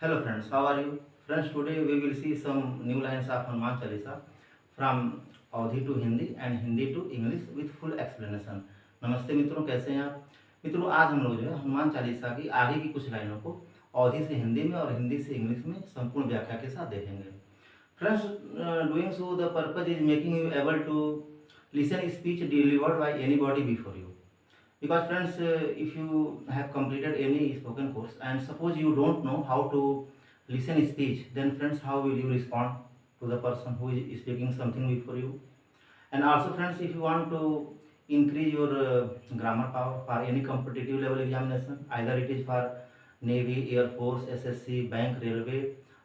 Hello friends, how are you? Friends, today we will see some new lines of Hanuman Chalisa from Audhi to Hindi and Hindi to English with full explanation. नमस्ते मित्रों, कैसे हैं आप? मित्रों, आज हम लोग जो है हनुमान चालीसा की आगे की कुछ लाइनों को अवधि से हिंदी में और हिंदी से इंग्लिश में संपूर्ण व्याख्या के साथ देखेंगे. Friends, doing so the purpose is making you able to listen speech delivered by anybody before you. Because friends, if you have completed any spoken course and suppose you don't know how to listen speech, then friends, how will you respond to the person who is speaking something before you? And also friends, if you want to increase your grammar power for any competitive level examination, either it is for Navy, Air Force, SSC, Bank, Railway,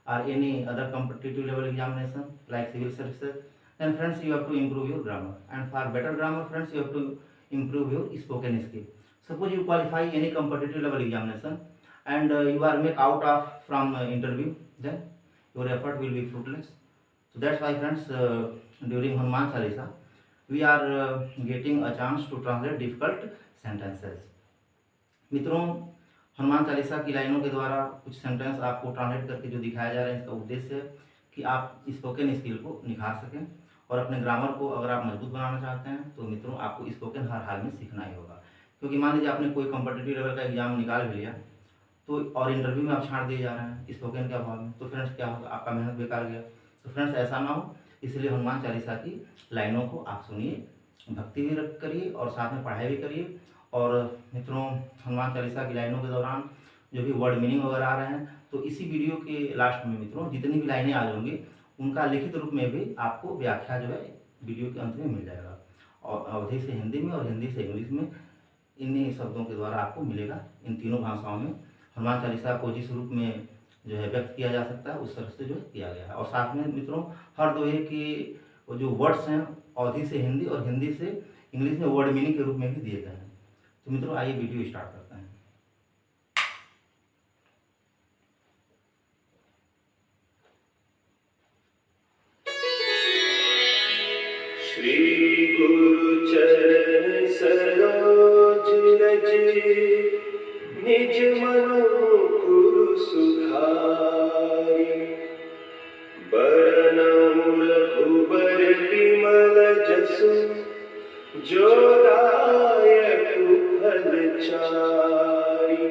or any other competitive level examination like civil services, then friends, you have to improve your grammar. And for better grammar, friends, you have to improve your spoken skill. Suppose you qualify any competitive level examination and you are made out of from interview, then your effort will be fruitless. So that's why friends, during Hanuman Chalisa we are getting a chance to translate difficult sentences. मित्रों, हनुमान चालीसा की लाइनों के द्वारा कुछ sentence आपको translate करके जो दिखाया जा रहा है, इसका उद्देश्य है कि आप स्पोकन स्किल को निखार सकें और अपने ग्रामर को अगर आप मजबूत बनाना चाहते हैं तो मित्रों आपको स्पोकन हर हाल में सीखना ही होगा. क्योंकि मान लीजिए आपने कोई कॉम्पिटिटिव लेवल का एग्जाम निकाल भी लिया तो और इंटरव्यू में आप छांट दिए जा रहे हैं स्पोकन के अभाव में, तो फ्रेंड्स क्या होगा, आपका मेहनत बेकार गया. तो फ्रेंड्स ऐसा ना हो, इसलिए हनुमान चालीसा की लाइनों को आप सुनिए, भक्ति भी करिए और साथ में पढ़ाई भी करिए. और मित्रों, हनुमान चालीसा की लाइनों के दौरान जो भी वर्ड मीनिंग वगैरह आ रहे हैं, तो इसी वीडियो के लास्ट में मित्रों जितनी भी लाइनें आ जाएंगी उनका लिखित रूप में भी आपको व्याख्या जो है वीडियो के अंत में मिल जाएगा. और अवधि से हिंदी में और हिंदी से इंग्लिश में इन्हीं शब्दों के द्वारा आपको मिलेगा. इन तीनों भाषाओं में हनुमान चालीसा को जिस रूप में जो है व्यक्त किया जा सकता है उस तरह से जो है किया गया है. और साथ में मित्रों हर दोहे की जो वर्ड्स हैं अवधि से हिंदी और हिंदी से इंग्लिश में वर्ड मीनिंग के रूप में भी दिए गए हैं. तो मित्रों आइए वीडियो स्टार्ट करते हैं. श्री गुरु चरण सरोज रज निज मनो गुरु सुधारी बरनउँ रघुबर बिमल जसु जो दायक फल चारि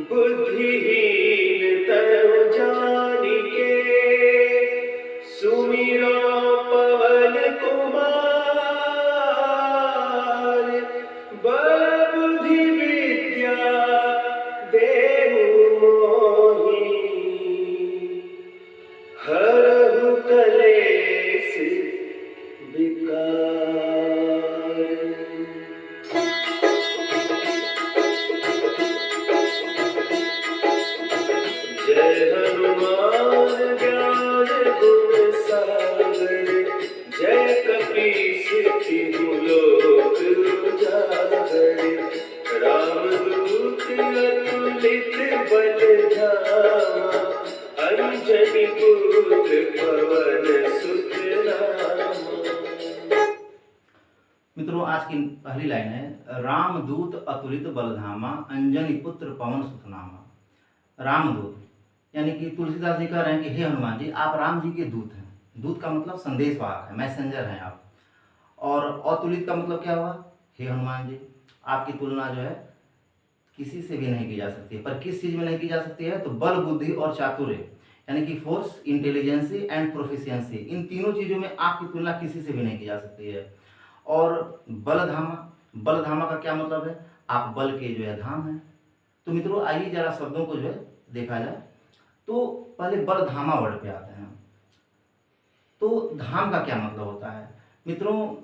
बुद्धिहीन तनु जानिके सुमिरो पवन कुमार बल बुद्धि विद्या देहु मोहि हरहु कलेस विकार. जय हनुमान ज्ञान गुण सागर जय कपीस तिहु लोक उजागर रामदूत अतुलित बल धामा अंजनी पुत्र पवन सुत नामा. मित्रों आज की पहली लाइन है, रामदूत अतुलित बलधामा अंजनी पुत्र पवन सुतनामा. रामदूत यानी कि तुलसीदास जी कह रहे हैं कि हे हनुमान जी, आप राम जी के दूत हैं. दूत का मतलब संदेशवाहक है, मैसेंजर हैं आप. और अतुलित का मतलब क्या हुआ, हे हनुमान जी आपकी तुलना जो है किसी से भी नहीं की जा सकती है. पर किस चीज़ में नहीं की जा सकती है, तो बल बुद्धि और चातुर्य यानी कि फोर्स, इंटेलिजेंसी एंड प्रोफिशिएंसी, इन तीनों चीज़ों में आपकी तुलना किसी से भी नहीं की जा सकती है. और बलधामा, बलधामा का क्या मतलब है, आप बल के जो है धाम हैं. तो मित्रों आइए जरा शब्दों को जो है देखा जाए. तो पहले बलधामा वर्ड पे आते हैं. तो धाम का क्या मतलब होता है मित्रों,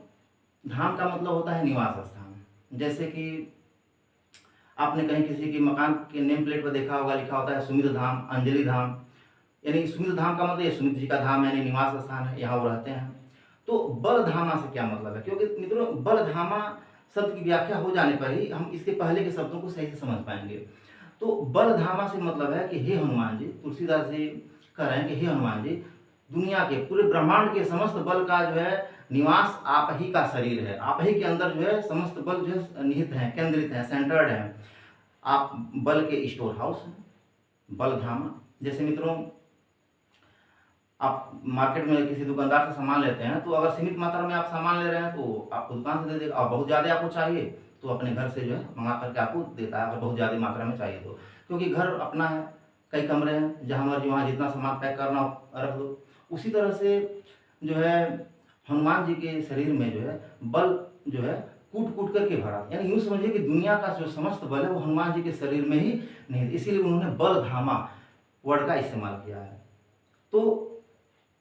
धाम का मतलब होता है निवास स्थान. जैसे कि आपने कहीं किसी के मकान के नेम प्लेट पर देखा होगा, लिखा होता है सुमित धाम, अंजलि धाम. यानी सुमित धाम का मतलब ये सुमित जी का धाम यानी निवास स्थान है, यहाँ वो रहते हैं. तो बलधामा से क्या मतलब है, क्योंकि मित्रों बलधामा शब्द की व्याख्या हो जाने पर ही हम इसके पहले के शब्दों को सही से समझ पाएंगे. तो बलधामा से मतलब है कि हे हनुमान जी, तुलसीदास जी कह रहे हैं कि हे हनुमान जी, दुनिया के पूरे ब्रह्मांड के समस्त बल का जो है निवास आप ही का शरीर है. आप ही के अंदर जो है समस्त बल जो है निहित हैं, केंद्रित हैं, सेंटर्ड हैं. आप बल के स्टोर हाउस हैं, बलधामा. जैसे मित्रों, आप मार्केट में किसी दुकानदार से सामान लेते हैं तो अगर सीमित मात्रा में आप सामान ले रहे हैं तो आपको दुकान से दे देगा, और बहुत ज़्यादा आपको चाहिए तो अपने घर से जो है मंगा करके आपको देता है, अगर बहुत ज़्यादा मात्रा में चाहिए तो। क्योंकि घर अपना है, कई कमरे हैं, जहाँ मर्जी वहाँ जितना सामान पैक करना हो रख दो। उसी तरह से जो है हनुमान जी के शरीर में जो है बल जो है कूट कूट करके भरा, यानी यूँ समझिए कि दुनिया का जो समस्त बल है वो हनुमान जी के शरीर में ही नहीं, इसीलिए उन्होंने बल धामा वर्ड का इस्तेमाल किया है। तो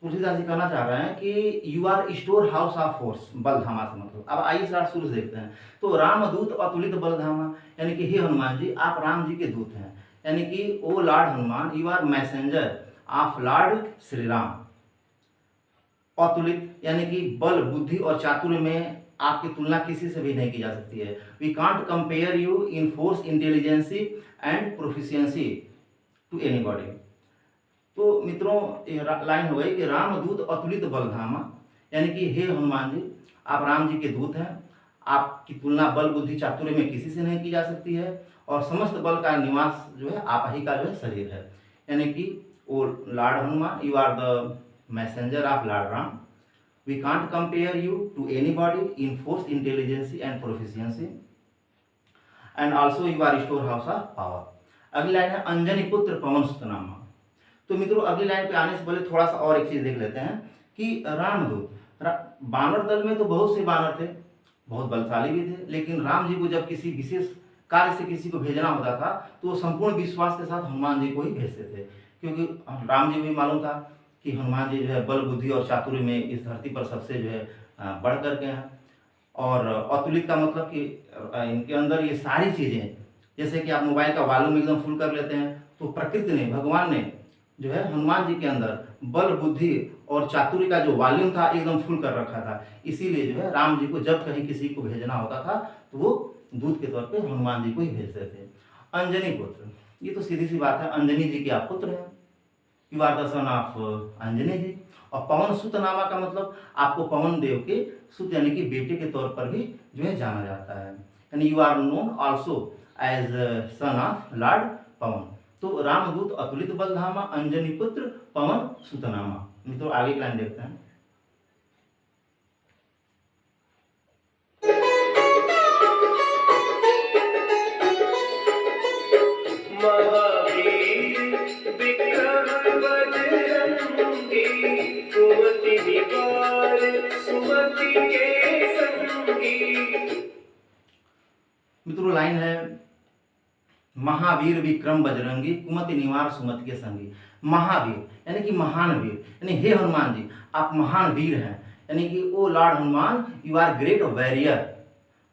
तुलसीदास जी कहना चाह रहे हैं कि you are store house of force, बलधामा से मतलब। अब आइए शुरू से देखते हैं। तो रामदूत अतुलित बलधामा, यानी कि हे हनुमान जी, आप राम जी के दूत हैं, यानी कि O lord Hanuman, you are messenger of lord Shri Ram. अतुलित यानी कि बल, बुद्धि और चातुर्य में आपकी तुलना किसी से भी नहीं की जा सकती है। We can't compare you in force, intelligency and proficiency to anybody. तो मित्रों ये लाइन हो गई कि रामदूत अतुलित बलधामा, यानी कि हे हनुमान जी, आप राम जी के दूत हैं, आपकी तुलना बल, बुद्धि, चातुर्य में किसी से नहीं की जा सकती है, और समस्त बल का निवास जो है आप ही का जो है शरीर है, यानी कि O lord Hanuman, you are the messenger of lord Ram. We can't compare you to anybody in force, intelligency and proficiency, and also you are store house of power. अगली लाइन है अंजनी पुत्र पवन सुतनामा। तो मित्रों अगली लाइन पे आने से पहले थोड़ा सा और एक चीज देख लेते हैं कि रामदूत, बानर दल में तो बहुत से बानर थे, बहुत बलशाली भी थे, लेकिन राम जी को जब किसी विशेष कार्य से किसी को भेजना होता था तो वो संपूर्ण विश्वास के साथ हनुमान जी को ही भेजते थे, क्योंकि राम जी को भी मालूम था कि हनुमान जी जो है बल, बुद्धि और चातुर्य में इस धरती पर सबसे जो है बढ़ करके हैं। और अतुलित का मतलब कि इनके अंदर ये सारी चीज़ें, जैसे कि आप मोबाइल का वॉल्यूम एकदम फुल कर लेते हैं, तो प्रकृति ने, भगवान ने जो है हनुमान जी के अंदर बल, बुद्धि और चातुर्य का जो वॉल्यूम था एकदम फुल कर रखा था। इसीलिए जो है राम जी को जब कहीं किसी को भेजना होता था तो वो दूत के तौर पे हनुमान जी को ही भेजते थे। अंजनी पुत्र, ये तो सीधी सी बात है, अंजनी जी के आप पुत्र हैं, you are the son of Anjani ji. और पवन सुत नामा का मतलब आपको पवन देव के सुत यानी कि बेटे के तौर पर भी जो है जाना जाता है, यानी you are known also as son of lord Pavan. तो रामदूत अतुलित बलधामा, अंजनी पुत्र पवन सुतनामा। मित्रों आगे की लाइन देखते हैं। महावीर विक्रम बजरंगी, कुमति निवार सुमति के संगी। मित्रों लाइन है महावीर विक्रम बजरंगी, कुमति निवार सुमति के संगी। महावीर यानी कि महान वीर, यानी हे हनुमान जी आप महान वीर हैं, यानी कि O lord Hanuman you are great warrior.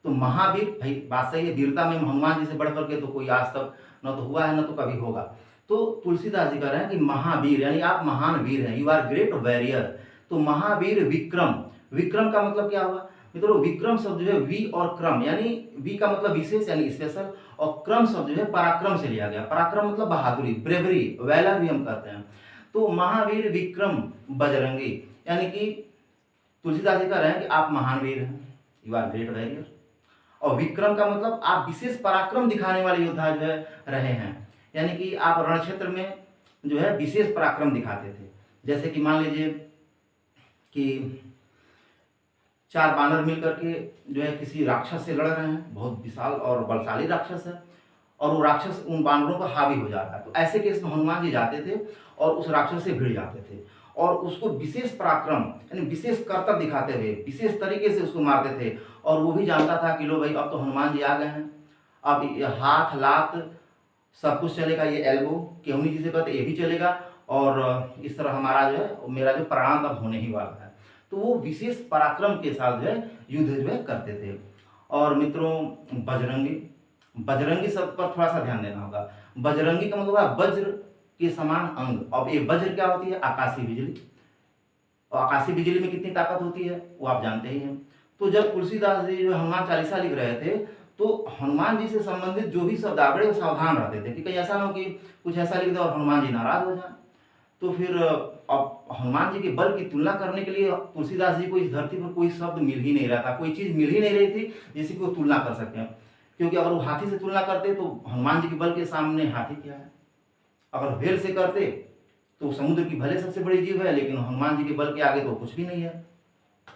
तो महावीर, भाई बात सही है, वीरता में हनुमान जी से बढ़ करके तो कोई आज तक न तो हुआ है न तो कभी होगा। तो तुलसीदास जी कह रहे हैं कि महावीर यानी आप महान वीर हैं, यू आर ग्रेट वॉरियर। तो महावीर विक्रम, विक्रम का मतलब क्या हुआ मित्रों, विक्रम शब्द जो है वी और क्रम, यानी वी का मतलब विशेष यानी स्पेशल, और क्रम शब्द जो है पराक्रम से लिया गया। पराक्रम मतलब बहादुरी, ब्रेवरी, वैलर भी हम कहते हैं। तो महावीर विक्रम बजरंगी, यानी कि तुलसीदास जी कह रहे हैं कि आप महान वीर हैं, यू आर ग्रेट वॉरियर। और विक्रम का मतलब आप विशेष पराक्रम दिखाने वाले योद्धा जो है रहे हैं, यानी कि आप रण क्षेत्र में जो है विशेष पराक्रम दिखाते थे। जैसे कि मान लीजिए कि 4 बानर मिल करके जो है किसी राक्षस से लड़ रहे हैं, बहुत विशाल और बलशाली राक्षस है, और वो राक्षस उन बानरों पर हावी हो जा रहा है। तो ऐसे केस में हनुमान जी जाते थे और उस राक्षस से भिड़ जाते थे, और उसको विशेष पराक्रम यानी विशेष कर्तव्य दिखाते हुए विशेष तरीके से उसको मारते थे। और वो भी जानता था कि लो भाई अब तो हनुमान जी आ गए हैं, अब ये हाथ लात सब कुछ चलेगा, ये एल्बो केहूनी जिसे कहते ये भी चलेगा, और इस तरह हमारा जो है मेरा जो प्राण अब होने ही वाला है। तो वो विशेष पराक्रम के साथ जो है युद्ध जो है करते थे। और मित्रों बजरंगी, बजरंगी शब्द पर थोड़ा सा ध्यान देना होगा। बजरंगी का मतलब है वज्र के समान अंग। अब ये वज्र क्या होती है, आकाशीय बिजली, और आकाशीय बिजली में कितनी ताकत होती है वो आप जानते ही हैं। तो जब तुलसीदास जी जो हनुमान चालीसा लिख रहे थे तो हनुमान जी से संबंधित जो भी शब्दावली वो सावधान रहते थे कि कहीं ऐसा ना हो कि कुछ ऐसा लिख दे और हनुमान जी नाराज हो जाए। तो फिर अब हनुमान जी के बल की तुलना करने के लिए तुलसीदास जी को इस धरती पर कोई शब्द मिल ही नहीं रहा था, कोई चीज़ मिल ही नहीं रही थी जिसकी वो तुलना कर सकें, क्योंकि अगर वो हाथी से तुलना करते तो हनुमान जी के बल के सामने हाथी क्या है, अगर भेल से करते तो समुद्र की भले सबसे बड़ी जीव है, लेकिन हनुमान जी के बल के आगे तो कुछ भी नहीं है।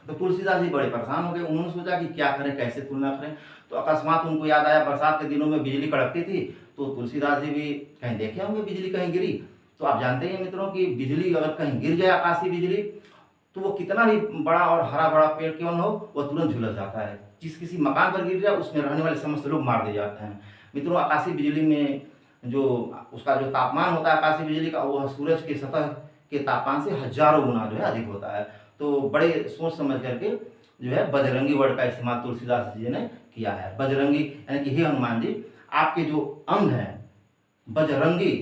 तो तुलसीदास जी बड़े परेशान हो गए। उन्होंने सोचा कि क्या करें, कैसे तुलना करें। तो अकस्मात उनको याद आया बरसात के दिनों में बिजली कड़कती थी, तो तुलसीदास जी भी कहीं देखे होंगे बिजली कहीं गिरी। तो आप जानते हैं मित्रों कि बिजली अगर कहीं गिर जाए, आकाशीय बिजली, तो वो कितना भी बड़ा और हरा भरा पेड़ क्यों न हो, वो तुरंत झुलस जाता है। जिस किसी मकान पर गिर जाए उसमें रहने वाले समस्त लोग मार दिए जाते हैं। मित्रों, आकाशीय बिजली में जो उसका जो तापमान होता है आकाशीय बिजली का, वो सूरज की सतह के तापमान से हजारों गुना जो है अधिक होता है। तो बड़े सोच समझ करके जो है बजरंगी वर्ड का इस्तेमाल तुलसीदास जी ने किया है। बजरंगी यानी कि हे हनुमान जी, आपके जो अंग हैं बजरंगी,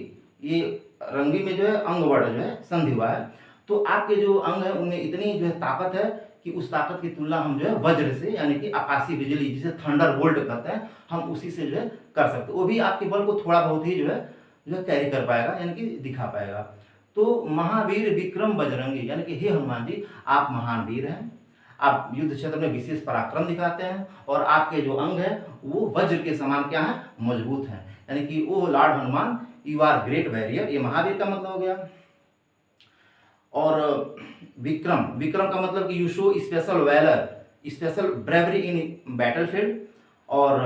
ये रंगी में जो है अंग वर्ड जो है संधि हुआ है। तो आपके जो अंग है उनमें इतनी जो है ताकत है कि उस ताकत की तुलना हम जो है वज्र से, यानी कि आकाशीय बिजली जिसे थंडर बोल्ट कहते हैं, हम उसी से जो है कर सकते। वो भी आपके बल को थोड़ा बहुत ही जो है कैरी कर पाएगा, यानी कि दिखा पाएगा। तो महावीर विक्रम बजरंगी, यानी कि हे हनुमान जी, आप महान वीर हैं, आप युद्ध क्षेत्र में विशेष पराक्रम दिखाते हैं, और आपके जो अंग है वो वज्र के समान क्या है, मजबूत हैं। यानी कि O lord Hanuman, you are great warrior, ये महावीर का मतलब हो गया। और विक्रम, विक्रम का मतलब कि you show special valour, special bravery in battlefield. और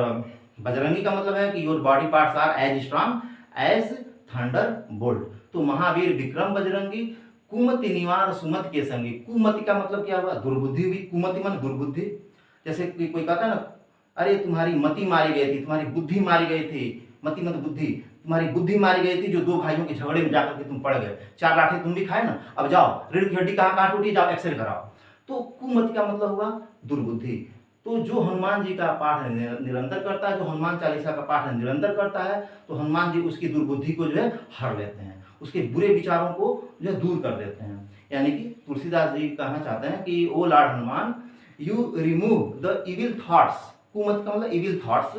बजरंगी का मतलब है कि your body parts are as strong as thunder bolt. तो महावीर विक्रम बजरंगी, कुमति निवार सुमति के संगी। कुमति का मतलब क्या हुआ, दुर्बुद्धि हुई। कुमति मन दुर्बुद्धि। जैसे कोई कहता है ना, अरे तुम्हारी मति मारी गई थी, तुम्हारी बुद्धि मारी गई थी, मति मत बुद्धि, तुम्हारी बुद्धि मारी गई थी जो दो भाइयों के झगड़े में जाकर के तुम पड़ गए, 4 लाठी तुम भी खाए ना, अब जाओ रीढ़ की हड्डी कहाँ कहाँ टूटी, जाओ एक्सरे कराओ। तो कुमति का मतलब हुआ दुर्बुद्धि। तो जो हनुमान जी का पाठ निरंतर करता है, जो हनुमान चालीसा का पाठ निरंतर करता है, तो हनुमान जी उसकी दुर्बुद्धि को जो है हर लेते हैं, उसके बुरे विचारों को जो है दूर कर देते हैं। यानी कि तुलसीदास जी कहना चाहते हैं कि O lord Hanuman, you remove the evil thoughts. कुमत का मतलब evil thoughts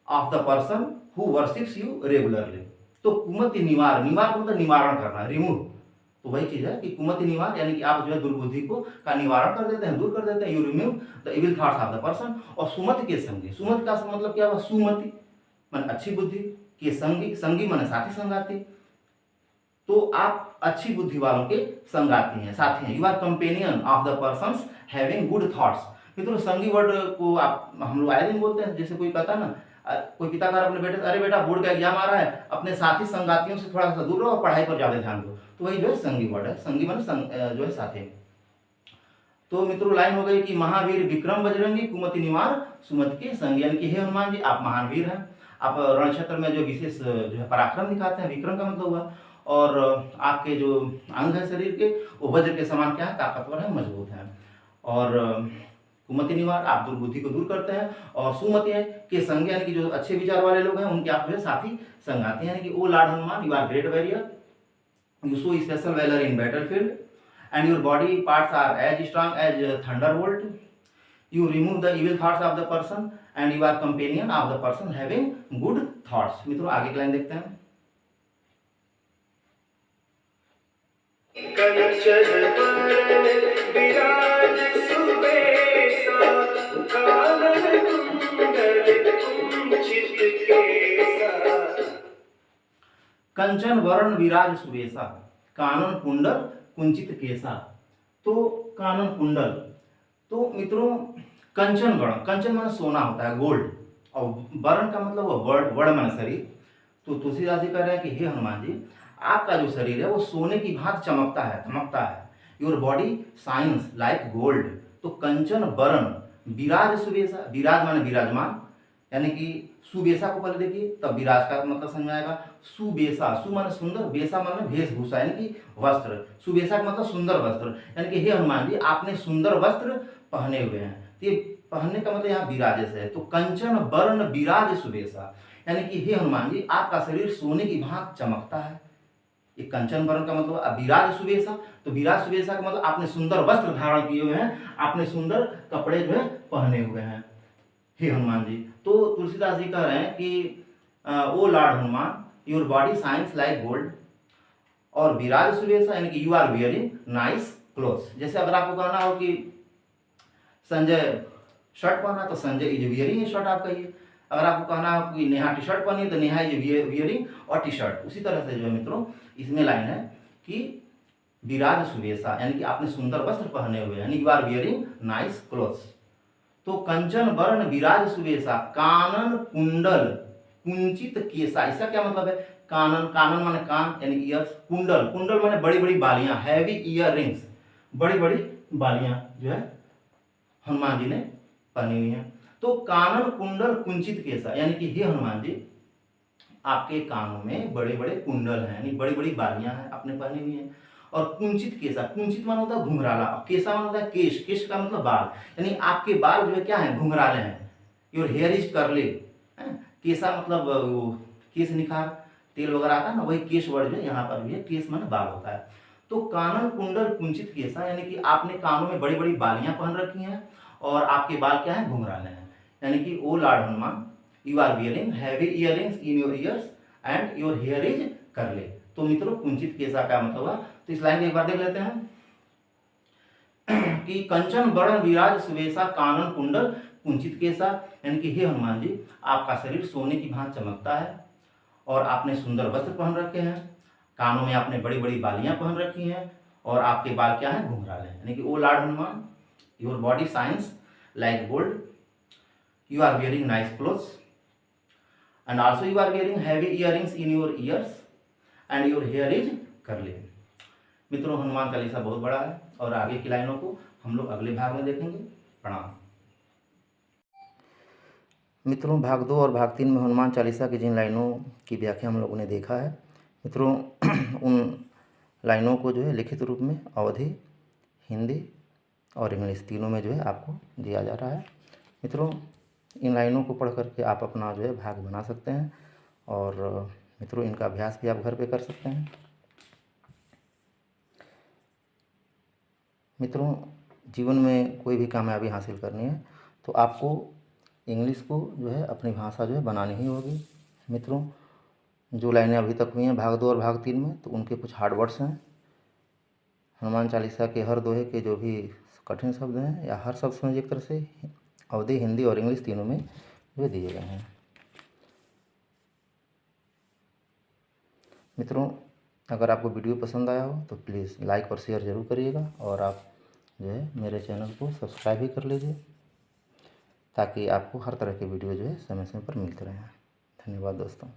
of the person who worships you regularly. तो कुमति निवार, निवार का मतलब निवारण करना, रिमूव। तो वही चीज है कि कुमति निवार, यानी कि आप जो है दुर्बुद्धि को का निवारण कर देते हैं, दूर कर देते हैं। You remove the evil thoughts of the person. और सुमति के संगी, सुमति का मतलब क्या हुआ, सुमति मन अच्छी बुद्धि, के संगी, संगी मन साथी संगाती। तो आप अच्छी बुद्धि वालों के संगाती हैं, साथी हैं। You are companion of the persons having good thoughts. मित्रों, संगी वर्ड को आप हम लोग आए दिन बोलते हैं। जैसे कोई कहता है ना, कोई पिता अगर अपने बेटे से, अरे बेटा बोर्ड का एग्जाम आ रहा है, अपने साथी संगातियों से थोड़ा सा दूर रहो और पढ़ाई पर ज्यादा ध्यान दो। तो वही जो है संगी वर्ड है। संगी मन जो है साथी। तो मित्रों, लाइन हो गई कि महावीर विक्रम बजरंगी, कुमति निवार सुमति के संगी। यानी कि हे हनुमान जी, आप महान वीर हैं, आप रण क्षेत्र में जो विशेष जो है पराक्रम दिखाते हैं। विक्रम का मतलब हुआ। और आपके जो अंग है शरीर के, वो वज्र के समान क्या है, ताकतवर है, मजबूत है। और कुमति निवार, आप दुर्बुद्धि को दूर करते हैं। और सुमति है के संग, यानी कि जो अच्छे विचार वाले लोग हैं उनके आप जो है साथी संगाती हैं। यानी कि O lord Hanuman, you are great warrior, you show special valour in battlefield, and your body parts are as strong as thunderbolt. You remove the evil thoughts of the person and you are companion of the person having good thoughts. मित्रों, आगे की line देखते हैं। कंचन बरन विराज सुबेसा, कानन कुंडल कुंचित केसा। कंचन वर्ण विराज सुबेसा, कानन कुंडल कुंचित केसा। तो कानन कुंडल, तो मित्रों कंचन वर्ण, कंचन माने सोना होता है, गोल्ड। और वर्ण का मतलब वर्ड, वर्ण माने शरीर। तो तुलसीदास जी कह रहे हैं कि हे हनुमान जी, आपका जो शरीर है वो सोने की भांति चमकता है, धमकता है। Your body shines like gold. तो कंचन वर्ण विराज सुबेसा, विराज माने विराजमान, यानी कि सुबेसा को पहले देखिए तब विराज का मतलब समझ में आएगा। सुबेसा, सु माने सुंदर, बेसा माने वेशभूषा, यानी कि वस्त्र। सुबेसा का मतलब सुंदर वस्त्र, यानी कि हे हनुमान जी, आपने सुंदर वस्त्र पहने हुए हैं। तो ये पहनने का मतलब यहाँ विराजे से है। तो कंचन वर्ण विराज सुबेसा, यानी कि हे हनुमान जी, आपका शरीर सोने की भांति चमकता है। ये कंचन वर्ण का मतलब विराज सुबेसा। तो विराज सुबेसा का मतलब आपने सुंदर वस्त्र धारण किए हुए हैं, आपने सुंदर कपड़े जो है पहने हुए हैं, हे हनुमान जी। तो तुलसीदास जी कह रहे हैं कि O lord Hanuman, your body shines like gold. और विराज सुबेसा, यानी कि you are wearing nice clothes. जैसे अगर आपको कहना हो कि संजय शर्ट पहना, तो Sanjay is wearing A shirt आप कहिए। अगर आपको कहना है कोई नेहा टी शर्ट पहनी है तो नेहा इज वियरिंग और टी शर्ट। उसी तरह से जो है मित्रों इसमें लाइन है कि विराज सुवेशा, यानी कि आपने सुंदर वस्त्र पहने हुए, यानी you are wearing nice clothes. तो कंचन वर्ण विराज सुवेशा, कानन कुंडल कुंचित केसा, इसका क्या मतलब है? कानन, कानन माने कान यानी ईयर्स, कुंडल, कुंडल माने बड़ी बड़ी बालियां, हैवी ईयर रिंग्स, बड़ी बड़ी बालियां जो है हनुमान जी ने पहनी हुई है। तो कानन कुंडल कुंचित केसा, यानी कि हे हनुमान जी आपके कानों में बड़े बड़े कुंडल हैं, यानी बड़ी बड़ी बालियां हैं आपने पहनी हुई है। और कुंचित केसा, कुंचित माना होता है घुंघराला, और केसा माना होता है केश, केश का मतलब बाल, यानी आपके बाल जो है क्या है? घुंघराले हैं। योर हेयर इज कर्ली, केसा मतलब वो केश निखार तेल वगैरह आता है ना, वही केश वर्ड जो है यहाँ पर भी है, केश माने बाल होता है। तो कानन कुंडल कुंचित केसा, यानी कि आपने कानों में बड़ी बड़ी बालियां पहन रखी हैं और आपके बाल क्या है? घुंघराले हैं। यानी कि O lord Hanuman you are wearing heavy earrings in your ears and your hair is curly. तो मित्रों कुंचित केसा का मतलब हुआ। तो इस लाइन को एक बार देख लेते हैं कि कंचन वर्ण विराज सुवेशा कानन कुंडल कुंचित केसा, यानी कि हे हनुमान जी आपका शरीर सोने की भांति चमकता है और आपने सुंदर वस्त्र पहन रखे हैं, कानों में आपने बड़ी बड़ी बालियां पहन रखी हैं और आपके बाल क्या है? घुंघराले हैं। यानी कि O lord Hanuman your body shines like gold, you are wearing nice clothes and also you are wearing heavy earrings in your ears and your hair is curly। मित्रों हनुमान चालीसा बहुत बड़ा है और आगे की लाइनों को हम लोग अगले भाग में देखेंगे। प्रणाम। मित्रों भाग 2 और भाग 3 में हनुमान चालीसा की जिन लाइनों की व्याख्या हम लोगों ने देखा है मित्रों उन लाइनों को जो है लिखित रूप में अवधी, हिंदी और इंग्लिश तीनों में जो है आपको दिया जा रहा है। मित्रों इन लाइनों को पढ़ करके आप अपना जो है भाग बना सकते हैं और मित्रों इनका अभ्यास भी आप घर पे कर सकते हैं। मित्रों जीवन में कोई भी कामयाबी हासिल करनी है तो आपको इंग्लिश को जो है अपनी भाषा जो है बनानी ही होगी। मित्रों जो लाइनें अभी तक हुई हैं भाग 2 और भाग 3 में, तो उनके कुछ हार्ड वर्ड्स हैं। हनुमान चालीसा के हर दोहे के जो भी कठिन शब्द हैं या हर शब्द समझ एक तरह से अवधी, हिंदी और इंग्लिश तीनों में जो दिए गए हैं। मित्रों अगर आपको वीडियो पसंद आया हो तो प्लीज़ लाइक और शेयर ज़रूर करिएगा और आप जो है मेरे चैनल को सब्सक्राइब भी कर लीजिए ताकि आपको हर तरह के वीडियो जो है समय समय पर मिलते रहें। धन्यवाद दोस्तों।